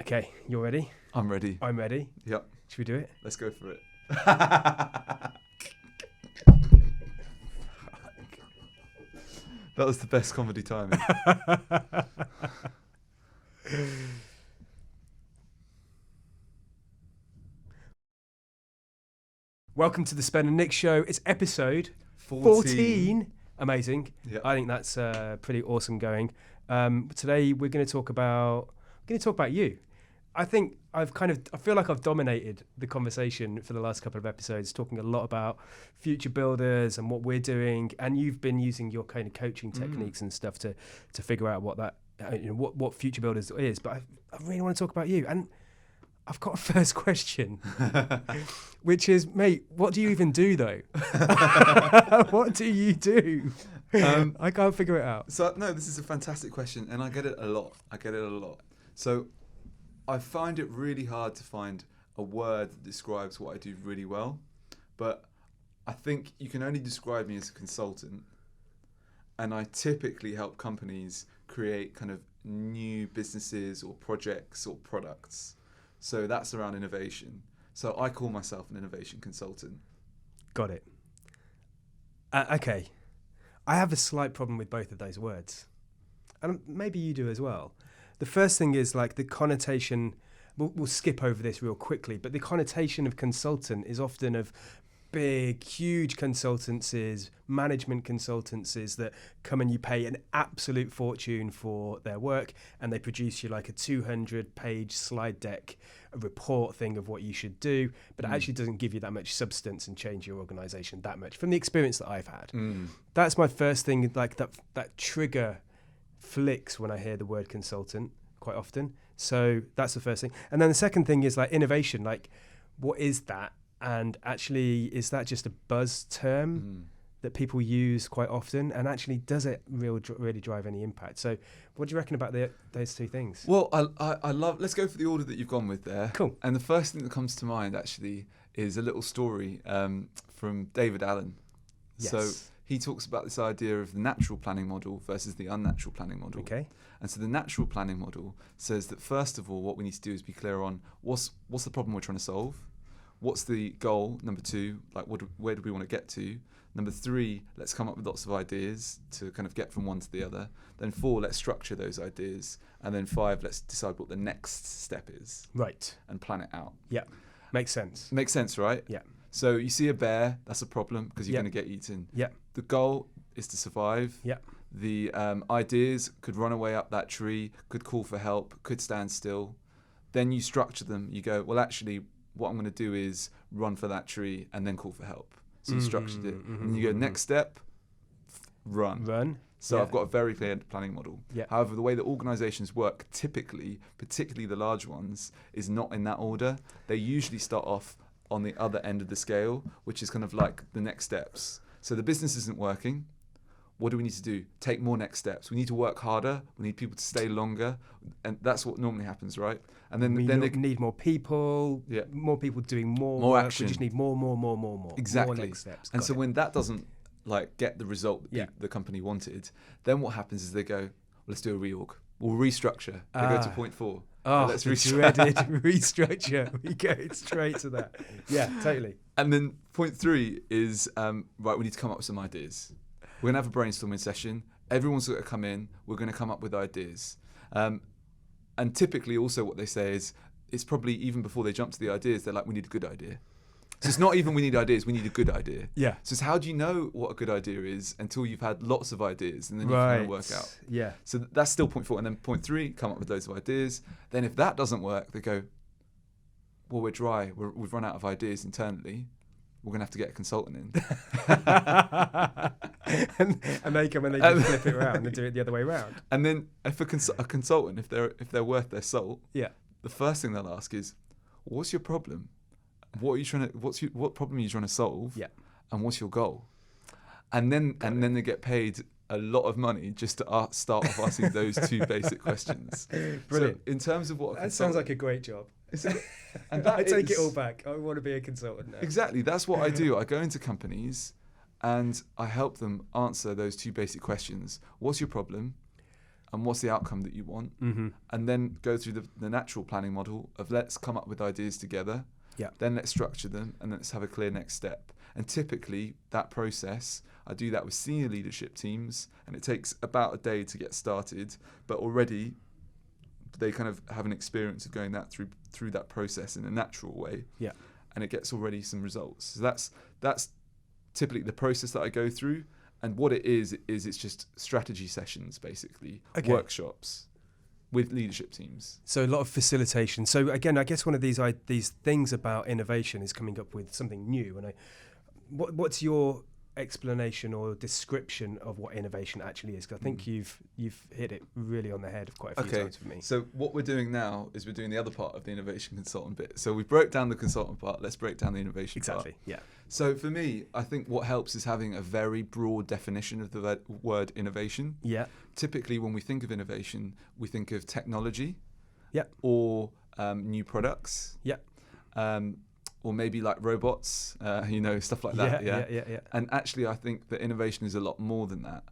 Okay, you're ready? I'm ready. I'm ready. Yep. Should we do it? Let's go for it. That was the best comedy timing. Welcome to the Spen and Nick Show. It's episode 14. Amazing. Yep. I think that's pretty awesome going. Today we're going to talk about you. I feel like I've dominated the conversation for the last couple of episodes, talking a lot about future builders and what we're doing, and you've been using your kind of coaching techniques and stuff to figure out what that what future builders is. But I really want to talk about you, and I've got a first question, which is, mate, what do you even do though? What do you do? I can't figure it out. So no, this is a fantastic question, and I get it a lot. So I find it really hard to find a word that describes what I do really well, but I think you can only describe me as a consultant, and I typically help companies create kind of new businesses or projects or products. So that's around innovation. So I call myself an innovation consultant. Got it. Okay. I have a slight problem with both of those words, and maybe you do as well. The first thing is like the connotation, we'll skip over this real quickly, but the connotation of consultant is often of big, huge consultancies, management consultancies that come and you pay an absolute fortune for their work, and they produce you like a 200-page slide deck, a report thing of what you should do, but it actually doesn't give you that much substance and change your organization that much from the experience that I've had. That's my first thing, like that trigger flicks when I hear the word consultant quite often. So that's the first thing. And then the second thing is like innovation, like what is that? And actually, is that just a buzz term that people use quite often? And actually, does it really drive any impact? So what do you reckon about those two things? Well, I love, let's go for the order that you've gone with there. Cool. And the first thing that comes to mind actually is a little story from David Allen. Yes. So he talks about this idea of the natural planning model versus the unnatural planning model. Okay. And so the natural planning model says that first of all, what we need to do is be clear on what's the problem we're trying to solve. What's the goal? Number two, like where do we want to get to? Number three, let's come up with lots of ideas to kind of get from one to the other. Then four, let's structure those ideas. And then five, let's decide what the next step is. Right. And plan it out. Yeah. Makes sense. Makes sense, right? Yeah. So you see a bear, that's a problem because you're Yeah. going to get eaten. Yeah. The goal is to survive. Yeah. The ideas could run away up that tree, could call for help, could stand still. Then you structure them. You go, well, actually, what I'm going to do is run for that tree and then call for help. So you structured it. And you go, next step, run. So I've got a very clear planning model. Yeah. However, the way that organizations work, typically, particularly the large ones, is not in that order. They usually start off on the other end of the scale, which is kind of like the next steps. So the business isn't working. What do we need to do? Take more next steps. We need to work harder. We need people to stay longer. And that's what normally happens, right? And then they need more people, more people doing more work. Action. We just need more. Exactly. More next steps. And Got so it. when that doesn't like get the result that the company wanted, then what happens is they go, well, let's do a reorg. We'll restructure. They go to point four. Let's dreaded restructure. We go straight to that. Yeah, totally. And then point three is, right, we need to come up with some ideas. We're going to have a brainstorming session. Everyone's got to come in. We're going to come up with ideas. And typically also what they say is, it's probably even before they jump to the ideas, they're like, we need a good idea. So it's not even we need ideas, we need a good idea. Yeah. So it's how do you know what a good idea is until you've had lots of ideas and then you can kind of work out. Yeah. So that's still point four. And then point three, come up with loads of ideas. Then if that doesn't work, they go, well, we're dry. We've run out of ideas internally. We're going to have to get a consultant in. and they come and they just flip it around and do it the other way around. And then if a consultant, if they're worth their salt, yeah, the first thing they'll ask is, what's your problem? What problem are you trying to solve? Yeah. And what's your goal? And then they get paid a lot of money just to start off asking those two basic questions. Brilliant. So in terms of what that sounds like a great job. And I take it all back. I want to be a consultant now. Exactly. That's what I do. I go into companies and I help them answer those two basic questions. What's your problem? and what's the outcome that you want, and then go through the natural planning model of let's come up with ideas together, then let's structure them, and let's have a clear next step. And typically that process, I do that with senior leadership teams, and it takes about a day to get started, but already they kind of have an experience of going through that process in a natural way, and it gets already some results. So that's typically the process that I go through. And what it is it's just strategy sessions, basically, workshops with leadership teams. So a lot of facilitation. So again, I guess one of these things about innovation is coming up with something new. And what's your explanation or description of what innovation actually is? Because I think you've hit it really on the head quite a few times for me. So what we're doing now is we're doing the other part of the innovation consultant bit. So we broke down the consultant part. Let's break down the innovation part. Exactly. Yeah. So for me, I think what helps is having a very broad definition of the word innovation. Yeah. Typically, when we think of innovation, we think of technology. Yeah. Or new products. Yeah. Or maybe like robots, stuff like that. Yeah. And actually, I think that innovation is a lot more than that.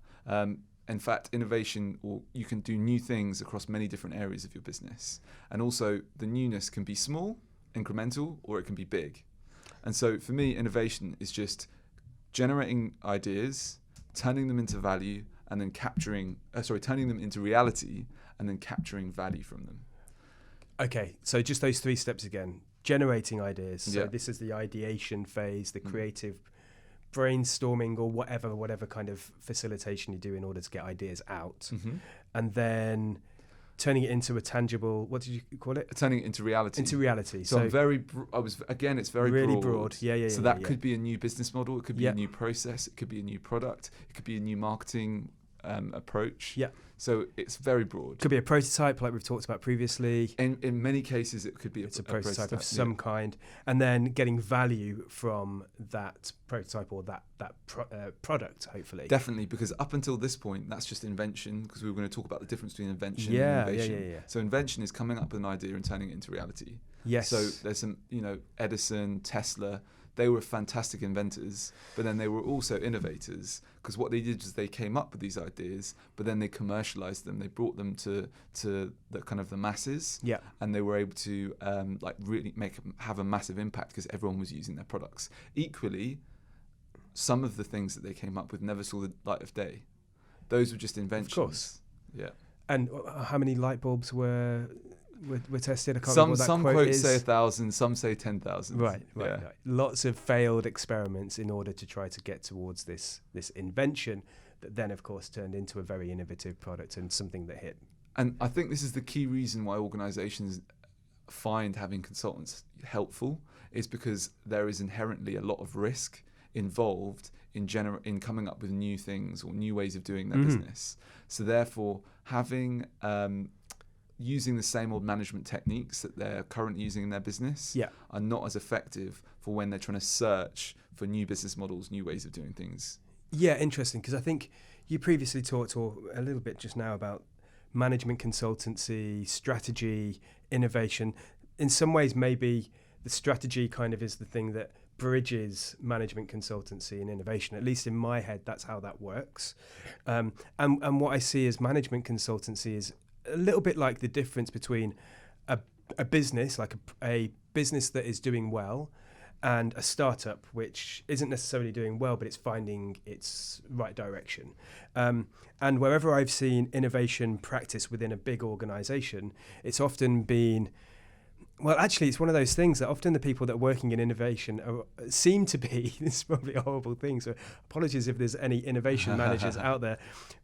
In fact, innovation, or you can do new things across many different areas of your business. And also, the newness can be small, incremental, or it can be big. And so for me, innovation is just generating ideas, turning them into value, and then turning them into reality, and then capturing value from them. Okay, so just those 3 steps again. Generating ideas. So this is the ideation phase, the creative brainstorming or whatever kind of facilitation you do in order to get ideas out. And then turning it into a tangible, what did you call it? Turning it into reality. Into reality. So I'm very, it's very really broad. Yeah. So that could be a new business model. It could be a new process. It could be a new product. It could be a new marketing approach. Yeah. So it's very broad. Could be a prototype like we've talked about previously. In many cases, it could be a prototype of some kind. And then getting value from that prototype or that product, hopefully. Definitely, because up until this point, that's just invention, because we were going to talk about the difference between invention and innovation. Yeah. So invention is coming up with an idea and turning it into reality. Yes. So there's some, Edison, Tesla, they were fantastic inventors, but then they were also innovators, because what they did was they came up with these ideas, but then they commercialized them. They brought them to the kind of the masses, and they were able to really have a massive impact because everyone was using their products. Equally, some of the things that they came up with never saw the light of day. Those were just inventions. Of course. Yeah. And how many light bulbs were tested? I can't remember what that some quote quotes is. say 1,000, some say 10,000. Right. Lots of failed experiments in order to try to get towards this invention that then, of course, turned into a very innovative product and something that hit. And I think this is the key reason why organizations find having consultants helpful, is because there is inherently a lot of risk involved in coming up with new things or new ways of doing their business. So therefore, having using the same old management techniques that they're currently using in their business are not as effective for when they're trying to search for new business models, new ways of doing things. Yeah, interesting, because I think you previously talked, or a little bit just now, about management consultancy, strategy, innovation. In some ways, maybe the strategy kind of is the thing that bridges management consultancy and innovation. At least in my head, that's how that works. And what I see as management consultancy is a little bit like the difference between a business, like a business that is doing well, and a startup which isn't necessarily doing well, but it's finding its right direction. And wherever I've seen innovation practice within a big organization, it's often been, well, actually, it's one of those things that often the people that are working in innovation seem to be, this is probably a horrible thing, so apologies if there's any innovation managers out there,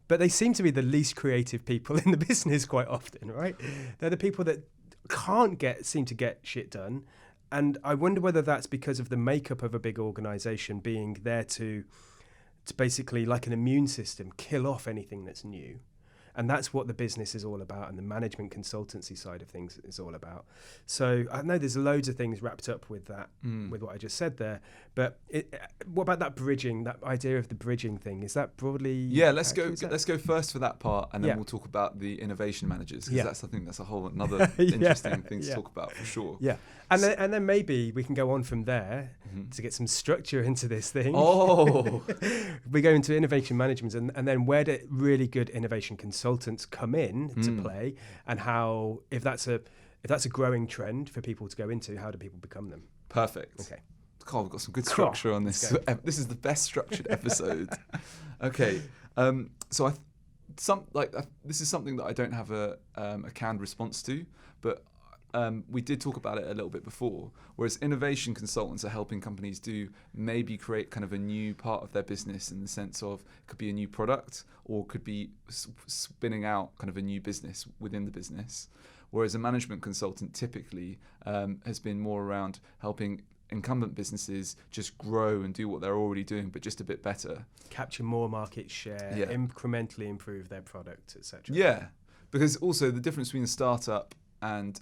but they seem to be the least creative people in the business quite often, right? They're the people that seem to get shit done. And I wonder whether that's because of the makeup of a big organization being there to basically, like an immune system, kill off anything that's new. And that's what the business is all about, and the management consultancy side of things is all about. So I know there's loads of things wrapped up with that, with what I just said there. But what about that bridging, that idea of the bridging thing? Is that broadly? Yeah, let's go first for that part, and then we'll talk about the innovation managers, because I think that's a whole another interesting thing to talk about for sure. Yeah, and then maybe we can go on from there to get some structure into this thing. Oh, we go into innovation management, and then where do really good innovation consultants consultants come in to play, and how if that's a growing trend for people to go into, how do people become them? Perfect. Okay. God, we've got some good structure on this. This is the best structured episode. Okay, so this is something that I don't have a canned response to, but we did talk about it a little bit before. Whereas innovation consultants are helping companies maybe create kind of a new part of their business, in the sense of it could be a new product or could be spinning out kind of a new business within the business. Whereas a management consultant typically has been more around helping incumbent businesses just grow and do what they're already doing, but just a bit better. Capture more market share, incrementally improve their product, etc. Yeah, because also the difference between a startup and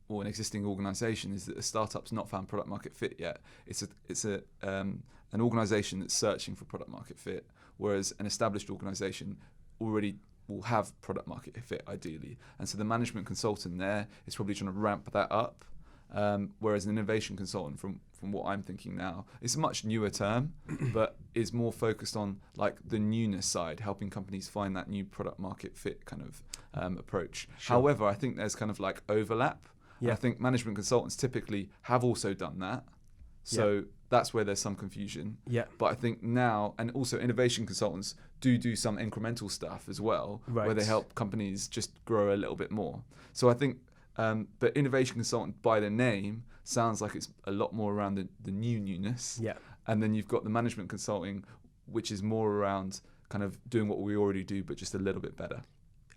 or an existing organisation is that a startup's not found product market fit yet. It's an organisation that's searching for product market fit, whereas an established organisation already will have product market fit ideally. And so the management consultant there is probably trying to ramp that up. Whereas an innovation consultant, from what I'm thinking now, it's a much newer term, but is more focused on like the newness side, helping companies find that new product market fit kind of approach. Sure. However, I think there's kind of like overlap. Yeah. I think management consultants typically have also done that. So that's where there's some confusion. Yeah. But I think now, and also innovation consultants do some incremental stuff as well, where they help companies just grow a little bit more. So I think but innovation consultant by the name sounds like it's a lot more around the newness. Yeah. And then you've got the management consulting, which is more around kind of doing what we already do, but just a little bit better.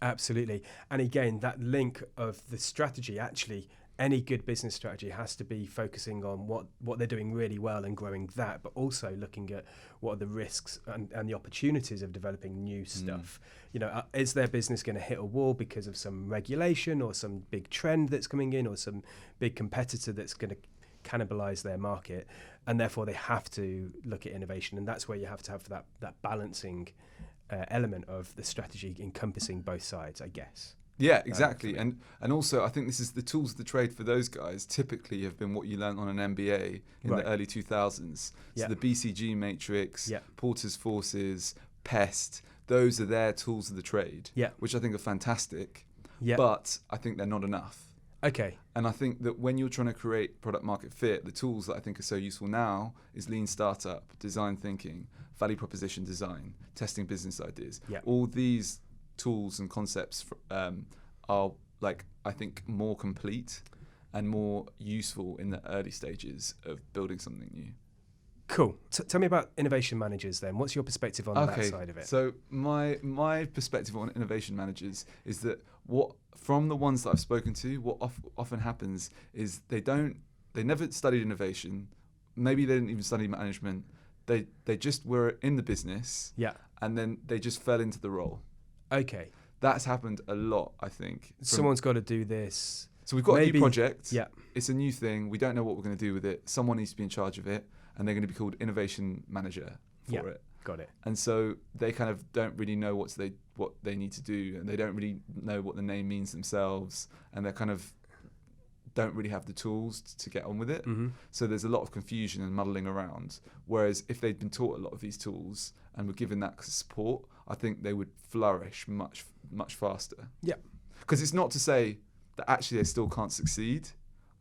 Absolutely. And again, that link of the strategy, actually, any good business strategy has to be focusing on what they're doing really well and growing that, but also looking at what are the risks and the opportunities of developing new stuff. You know, is their business going to hit a wall because of some regulation or some big trend that's coming in or some big competitor that's going to cannibalize their market? And therefore they have to look at innovation. And that's where you have to have that balancing element of the strategy encompassing both sides, I guess. Yeah, exactly. And also, I think this is the tools of the trade for those guys typically have been what you learn on an MBA in the early 2000s. So the BCG matrix, Porter's forces, PEST, those are their tools of the trade, which I think are fantastic. But I think they're not enough. Okay. And I think that when you're trying to create product market fit, the tools that I think are so useful now is lean startup, design thinking, value proposition design, testing business ideas. All these tools and concepts are, like, I think more complete and more useful in the early stages of building something new. Cool. Tell me about innovation managers then. What's your perspective on that side of it? So my perspective on innovation managers is that from the ones that I've spoken to, what often happens is they never studied innovation. Maybe they didn't even study management. They just were in the business. And then they just fell into the role. Okay. That's happened a lot, I think. Someone's got to do this. So we've got a new project. It's a new thing. We don't know what we're going to do with it. Someone needs to be in charge of it, and they're going to be called innovation manager for it. Got it. And so they kind of don't really know what they need to do, and they don't really know what the name means themselves, and they kind of don't really have the tools to get on with it. So there's a lot of confusion and muddling around. Whereas if they'd been taught a lot of these tools and were given that support, I think they would flourish much, much faster. Yeah. Because it's not to say that actually they still can't succeed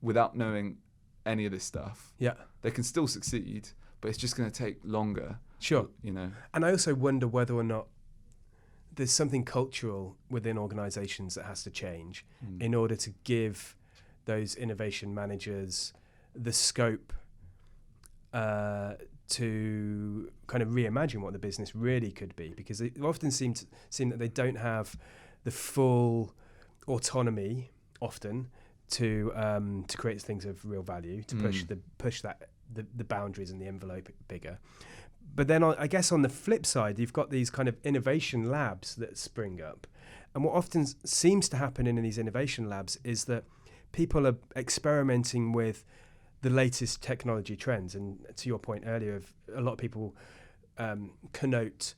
without knowing any of this stuff. Yeah. They can still succeed, but it's just going to take longer. Sure. You know. And I also wonder whether or not there's something cultural within organizations that has to change in order to give those innovation managers the scope to kind of reimagine what the business really could be, because it often seem that they don't have the full autonomy often to create things of real value, to push the boundaries and the envelope bigger. But then I guess on the flip side, you've got these kind of innovation labs that spring up. And what often seems to happen in these innovation labs is that people are experimenting with the latest technology trends. And to your point earlier, of a lot of people connote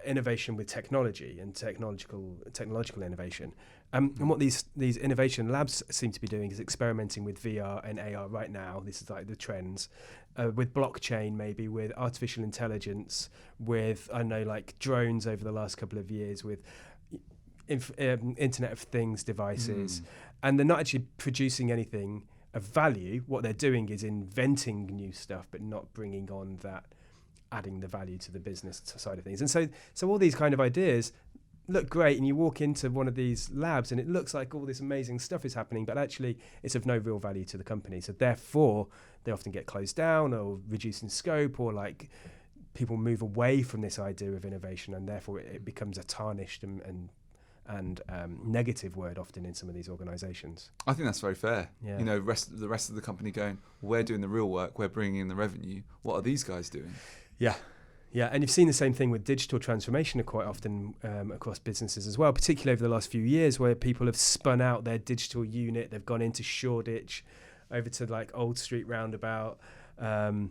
innovation with technology and technological innovation. And what these innovation labs seem to be doing is experimenting with VR and AR right now. This is like the trends, with blockchain, maybe with artificial intelligence, with, I know, like drones over the last couple of years, with Internet of Things devices, and they're not actually producing anything of value. What they're doing is inventing new stuff, but not bringing on that, adding the value to the business side of things. And so all these kind of ideas look great, and you walk into one of these labs and it looks like all this amazing stuff is happening, but actually it's of no real value to the company. So therefore they often get closed down or reduced in scope, or like people move away from this idea of innovation, and therefore it becomes a tarnished and negative word often in some of these organizations. I think that's very fair. Yeah. You know, the rest of the company going, we're doing the real work, we're bringing in the revenue. What are these guys doing? Yeah. Yeah, and you've seen the same thing with digital transformation quite often across businesses as well, particularly over the last few years, where people have spun out their digital unit. They've gone into Shoreditch, over to like Old Street Roundabout, and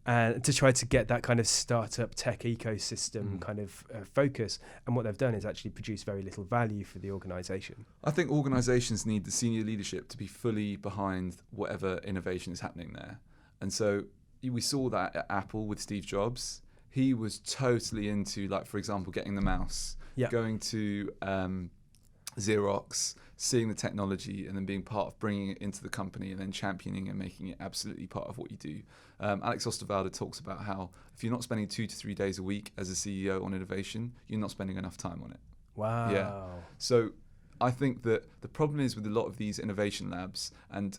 to try to get that kind of startup tech ecosystem kind of focus. And what they've done is actually produce very little value for the organisation. I think organisations need the senior leadership to be fully behind whatever innovation is happening there. And so we saw that at Apple with Steve Jobs. He was totally into, like, for example, getting the mouse, going to Xerox, seeing the technology, and then being part of bringing it into the company and then championing and making it absolutely part of what you do. Alex Osterwalder talks about how if you're not spending 2 to 3 days a week as a CEO on innovation, you're not spending enough time on it. Wow. Yeah. So I think that the problem is with a lot of these innovation labs and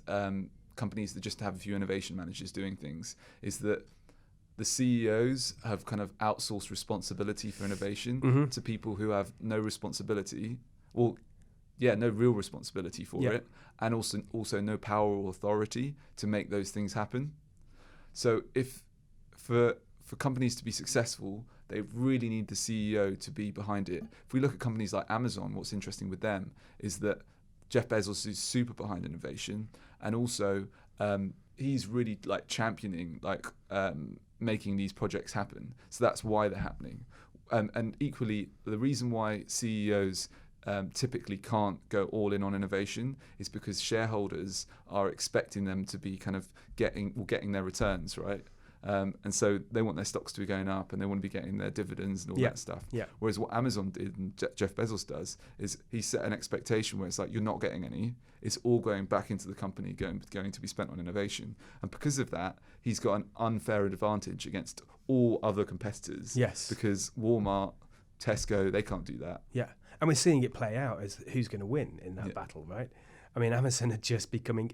companies that just have a few innovation managers doing things is that the CEOs have kind of outsourced responsibility for innovation to people who have no responsibility, or no real responsibility for it, and also no power or authority to make those things happen. So if for companies to be successful, they really need the CEO to be behind it. If we look at companies like Amazon, what's interesting with them is that Jeff Bezos is super behind innovation, and also he's really like championing making these projects happen. So that's why they're happening. And equally, the reason why CEOs typically can't go all in on innovation is because shareholders are expecting them to be kind of getting their returns, right? And so they want their stocks to be going up, and they want to be getting their dividends and all that stuff. Yeah. Whereas what Amazon did and Jeff Bezos does is he set an expectation where it's like, you're not getting any. It's all going back into the company, going to be spent on innovation. And because of that, he's got an unfair advantage against all other competitors. Yes. Because Walmart, Tesco, they can't do that. Yeah. And we're seeing it play out as who's going to win in that battle, right? I mean, Amazon are just becoming,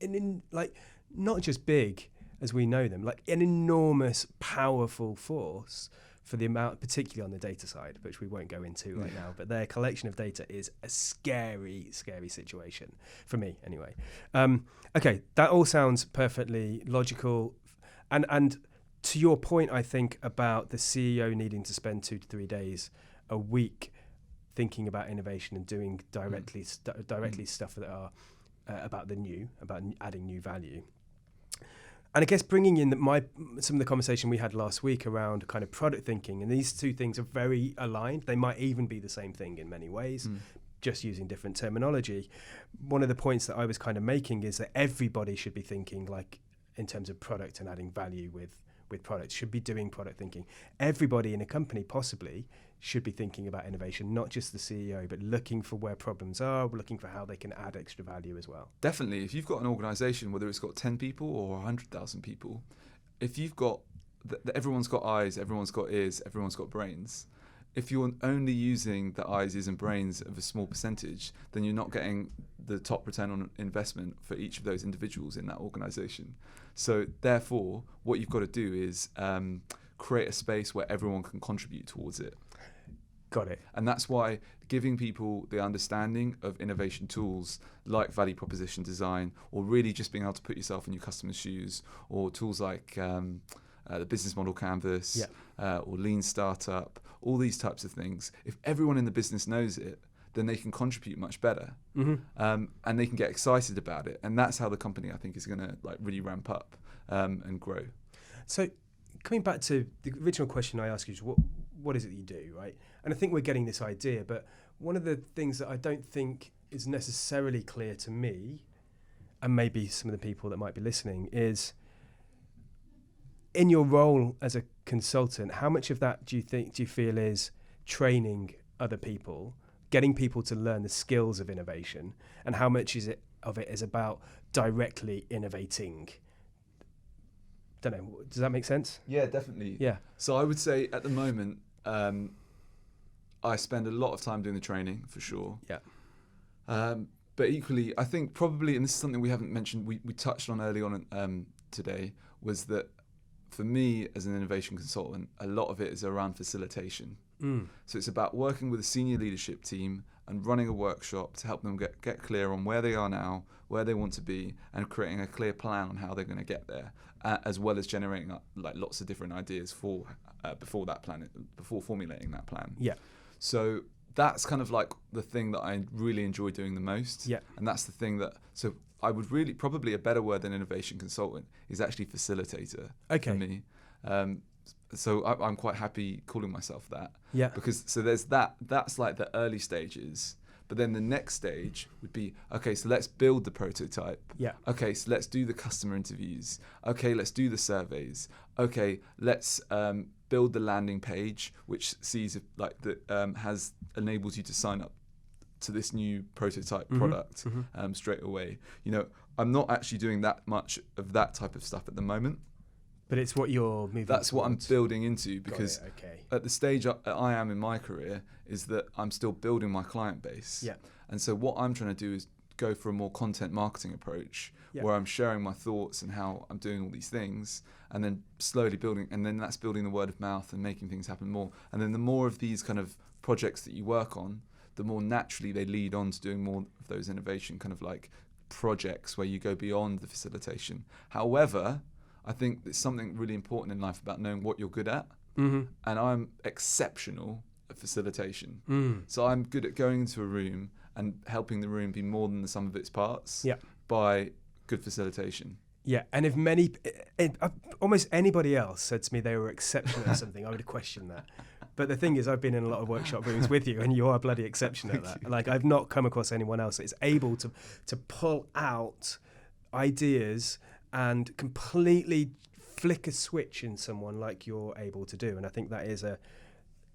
not just big as we know them, like an enormous, powerful force for the amount, particularly on the data side, which we won't go into right now. But their collection of data is a scary, scary situation for me, anyway. Okay, that all sounds perfectly logical, and to your point, I think about the CEO needing to spend 2 to 3 days a week thinking about innovation and doing directly stuff that are about adding new value. And I guess bringing in some of the conversation we had last week around kind of product thinking, and these two things are very aligned. They might even be the same thing in many ways, just using different terminology. One of the points that I was kind of making is that everybody should be thinking like in terms of product and adding value with products, should be doing product thinking. Everybody in a company possibly should be thinking about innovation, not just the CEO, but looking for where problems are, looking for how they can add extra value as well. Definitely. If you've got an organization, whether it's got 10 people or 100,000 people, if you've got, everyone's got eyes, everyone's got ears, everyone's got brains. If you're only using the eyes, ears and brains of a small percentage, then you're not getting the top return on investment for each of those individuals in that organization. So therefore, what you've got to do is create a space where everyone can contribute towards it. Got it. And that's why giving people the understanding of innovation tools like value proposition design, or really just being able to put yourself in your customer's shoes, or tools like the business model canvas, or lean startup, all these types of things. If everyone in the business knows it, then they can contribute much better, and they can get excited about it. And that's how the company, I think, is going to like really ramp up and grow. So coming back to the original question I asked you, is what is it that you do, right? And I think we're getting this idea, but one of the things that I don't think is necessarily clear to me, and maybe some of the people that might be listening, is in your role as a consultant, how much of that do you feel is training other people getting people to learn the skills of innovation, and how much of it is about directly innovating. Don't know. Does that make sense? Yeah, definitely. Yeah. So I would say at the moment, I spend a lot of time doing the training for sure. Yeah. But equally, I think probably, and this is something we haven't mentioned, we touched on early on today, was that for me as an innovation consultant, a lot of it is around facilitation. So it's about working with a senior leadership team and running a workshop to help them get clear on where they are now, where they want to be, and creating a clear plan on how they're going to get there, as well as generating like lots of different ideas for before formulating that plan. Yeah. So that's kind of like the thing that I really enjoy doing the most. Yeah. And that's the thing so I would really, probably a better word than innovation consultant is actually facilitator for me. So I'm quite happy calling myself that. Yeah. Because so there's that's like the early stages. But then the next stage would be, okay, so let's build the prototype. Yeah. Okay, so let's do the customer interviews. Okay, let's do the surveys. Okay, let's build the landing page, which sees if enables you to sign up to this new prototype product straight away. I'm not actually doing that much of that type of stuff at the moment. But it's what you're moving That's what I'm building into, because Okay. at the stage I am in my career is that I'm still building my client base. Yeah. And so what I'm trying to do is go for a more content marketing approach where I'm sharing my thoughts and how I'm doing all these things, and then slowly building, and then that's building the word of mouth and making things happen more. And then the more of these kind of projects that you work on, the more naturally they lead on to doing more of those innovation kind of like projects where you go beyond the facilitation. However, I think there's something really important in life about knowing what you're good at. And I'm exceptional at facilitation. So I'm good at going into a room and helping the room be more than the sum of its parts by good facilitation. Yeah, and if almost anybody else said to me they were exceptional at something, I would have questioned that. But the thing is, I've been in a lot of workshop rooms with you, and you are bloody exceptional at that. Like, I've not come across anyone else that is able to pull out ideas and completely flick a switch in someone like you're able to do. And I think that is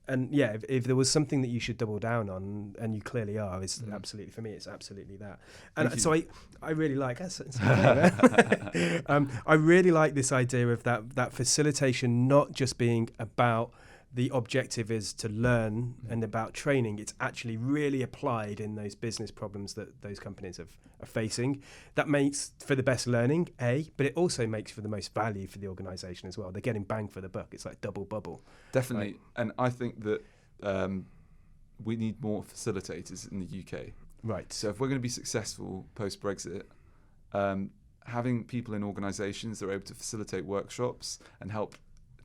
if there was something that you should double down on, and you clearly are, is absolutely, for me, it's absolutely that. And so I really like I really like this idea of that facilitation not just being about the objective is to learn and about training. It's actually really applied in those business problems that those companies are facing. That makes for the best learning, but it also makes for the most value for the organisation as well. They're getting bang for the buck. It's like double bubble. Definitely. Right? And I think that we need more facilitators in the UK. Right. So if we're going to be successful post-Brexit, having people in organisations that are able to facilitate workshops and help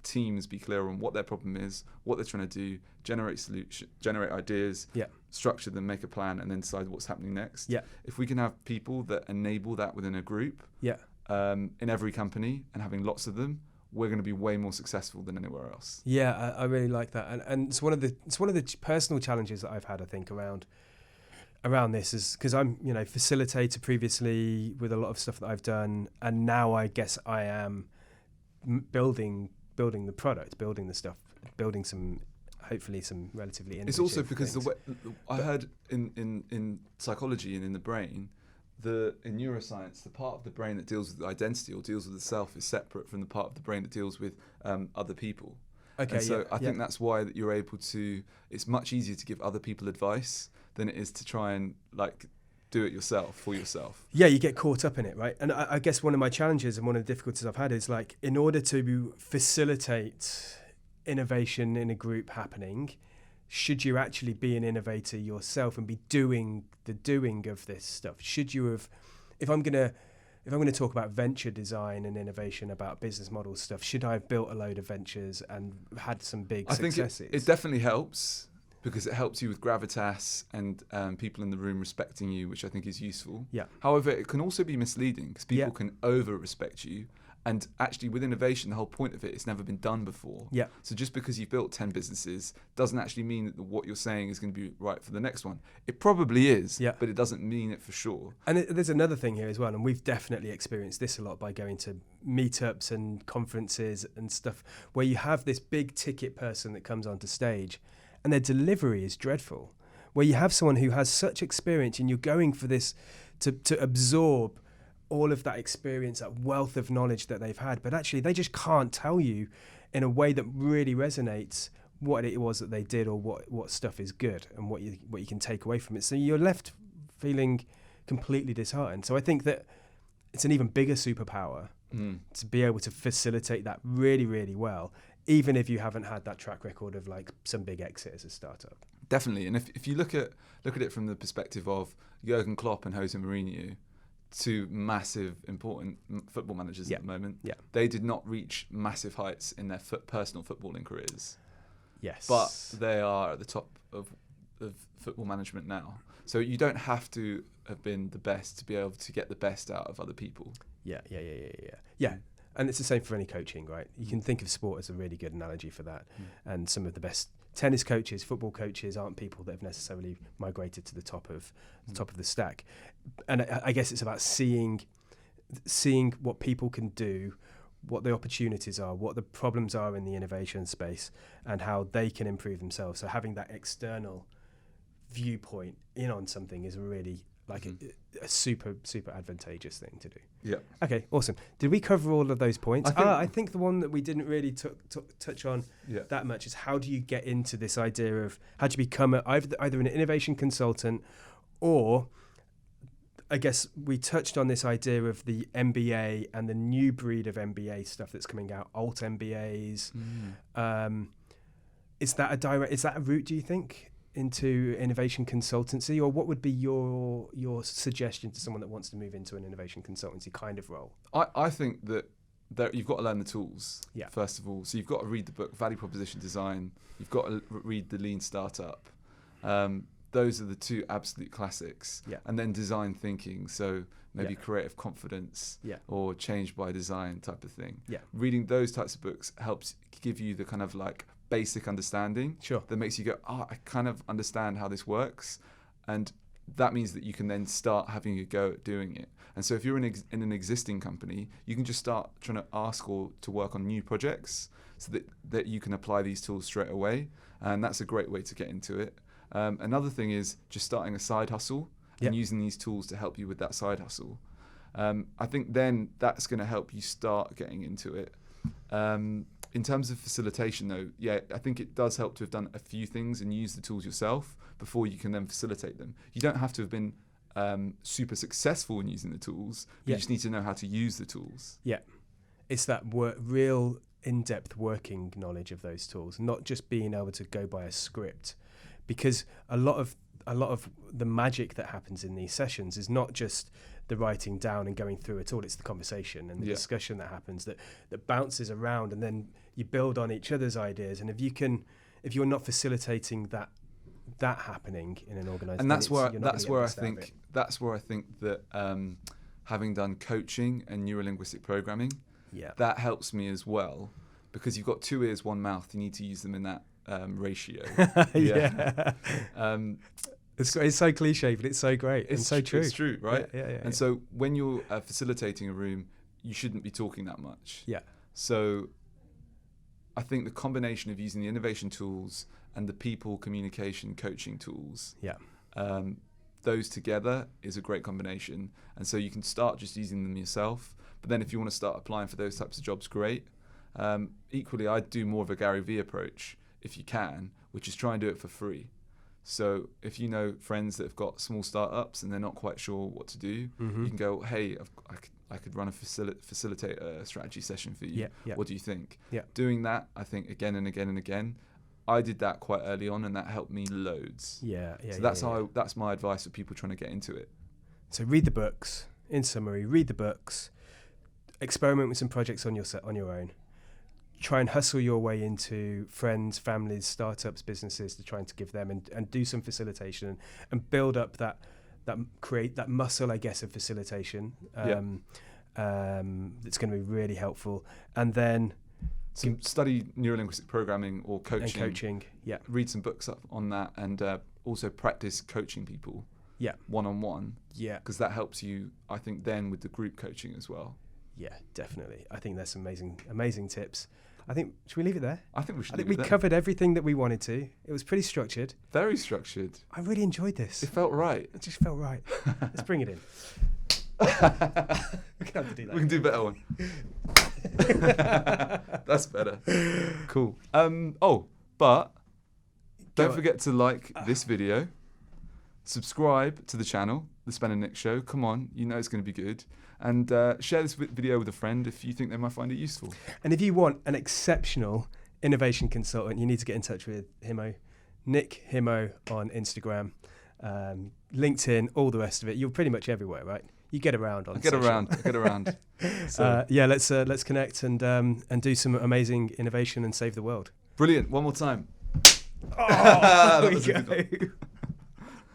teams be clear on what their problem is, what they're trying to do, generate ideas, structure them, make a plan, and then decide what's happening next. Yeah. If we can have people that enable that within a group, in every company, and having lots of them, we're going to be way more successful than anywhere else. Yeah, I really like that, and it's one of the personal challenges that I've had, I think, around this, is because I'm facilitator previously with a lot of stuff that I've done, and now I guess I am building the product, building the stuff, building hopefully some relatively innovative. It's also because I heard in psychology and in the brain, in neuroscience, the part of the brain that deals with identity or deals with the self is separate from the part of the brain that deals with other people. Okay. And so I think that's why that you're able to. It's much easier to give other people advice than it is to try and do it yourself for yourself. Yeah, you get caught up in it, right? And I guess one of my challenges and one of the difficulties I've had is in order to facilitate innovation in a group happening, should you actually be an innovator yourself and be doing of this stuff? Should you have, if I'm gonna talk about venture design and innovation, about business model stuff, should I have built a load of ventures and had some big successes? I think it definitely helps, because it helps you with gravitas and people in the room respecting you, which I think is useful. Yeah. However, it can also be misleading, because people can over-respect you. And actually, with innovation, the whole point of it, it's never been done before. Yeah. So just because you've built 10 businesses doesn't actually mean that what you're saying is going to be right for the next one. It probably is, but it doesn't mean it for sure. And there's another thing here as well, and we've definitely experienced this a lot by going to meetups and conferences and stuff, where you have this big ticket person that comes onto stage, and their delivery is dreadful. where you have someone who has such experience and you're going for this to absorb all of that experience, that wealth of knowledge that they've had, but actually they just can't tell you in a way that really resonates what it was that they did, or what stuff is good and what you can take away from it. So you're left feeling completely disheartened. So I think that it's an even bigger superpower to be able to facilitate that really, really well, even if you haven't had that track record of like some big exit as a startup. Definitely. And if you look at it from the perspective of Jurgen Klopp and Jose Mourinho, two massive, important football managers at the moment, they did not reach massive heights in their personal footballing careers. Yes. But they are at the top of football management now. So you don't have to have been the best to be able to get the best out of other people. Yeah. And it's the same for any coaching, right? You can think of sport as a really good analogy for that. And some of the best tennis coaches, football coaches aren't people that have necessarily migrated to the top of the stack. And I guess it's about seeing what people can do, what the opportunities are, what the problems are in the innovation space, and how they can improve themselves. So having that external viewpoint in on something is really like a super, super advantageous thing to do. Yeah. Okay, awesome. Did we cover all of those points? I think the one that we didn't really touch on that much is how do you get into this idea of how do you become either an innovation consultant, or I guess we touched on this idea of the MBA and the new breed of MBA stuff that's coming out, alt MBAs. Is that a route, do you think, into innovation consultancy, or what would be your suggestion to someone that wants to move into an innovation consultancy kind of role? I think that you've got to learn the tools, first of all. So you've got to read the book, Value Proposition Design. You've got to read the Lean Startup. Those are the two absolute classics. Yeah. And then design thinking. So maybe creative confidence or change by design type of thing. Yeah. Reading those types of books helps give you the kind of like basic understanding that makes you go, I kind of understand how this works. And that means that you can then start having a go at doing it. And so if you're in an existing company, you can just start trying to ask or to work on new projects so that you can apply these tools straight away. And that's a great way to get into it. Another thing is just starting a side hustle and using these tools to help you with that side hustle. I think then that's going to help you start getting into it. In terms of facilitation, though, I think it does help to have done a few things and use the tools yourself before you can then facilitate them. You don't have to have been super successful in using the tools, but you just need to know how to use the tools. Yeah. It's that real in-depth working knowledge of those tools, not just being able to go by a script. Because a lot of the magic that happens in these sessions is not just the writing down and going through it all, it's the conversation and the discussion that happens that bounces around, and then you build on each other's ideas. And if you're not facilitating that happening in an organisation, and that's where I think that having done coaching and neurolinguistic programming, that helps me as well, because you've got 2 ears, 1 mouth. You need to use them in that ratio. It's so cliche, but it's so great. It's so true. It's true, right? Yeah. So when you're facilitating a room, you shouldn't be talking that much. Yeah. So I think the combination of using the innovation tools and the people communication coaching tools, those together is a great combination. And so you can start just using them yourself. But then if you want to start applying for those types of jobs, great. Equally, I'd do more of a Gary Vee approach if you can, which is try and do it for free. So if you know friends that have got small startups and they're not quite sure what to do, you can go, hey, I could run facilitate a strategy session for you. What do you think? Doing that, I think, again and again and again. I did that quite early on, and that helped me loads. So that's my advice for people trying to get into it. So read the books. In summary, read the books. Experiment with some projects on your own. Try and hustle your way into friends, families, startups, businesses to trying to give them and do some facilitation and build up create that muscle, I guess, of facilitation. That's going to be really helpful. And then study neurolinguistic programming or coaching. And coaching, read some books up on that, and also practice coaching people. One-on-one. Because that helps you, I think, then with the group coaching as well. Yeah, definitely. I think there's some amazing tips. Should we leave it there? I think we should. I think leave we it there. covered everything that we wanted to. It was pretty structured. Very structured. I really enjoyed this. It felt right. It just felt right. Let's bring it in. We're gonna have to do that. We can do a better one. That's better. Cool. But don't forget to like this video, subscribe to the channel, the Spen and Nick Show. Come on, you know it's going to be good. And share this video with a friend if you think they might find it useful. And if you want an exceptional innovation consultant, you need to get in touch with Himo, Nick Himo on Instagram, LinkedIn, all the rest of it. You're pretty much everywhere, right? You get around on. I get around. So. Let's connect and do some amazing innovation and save the world. Brilliant. One more time. Oh, there we go.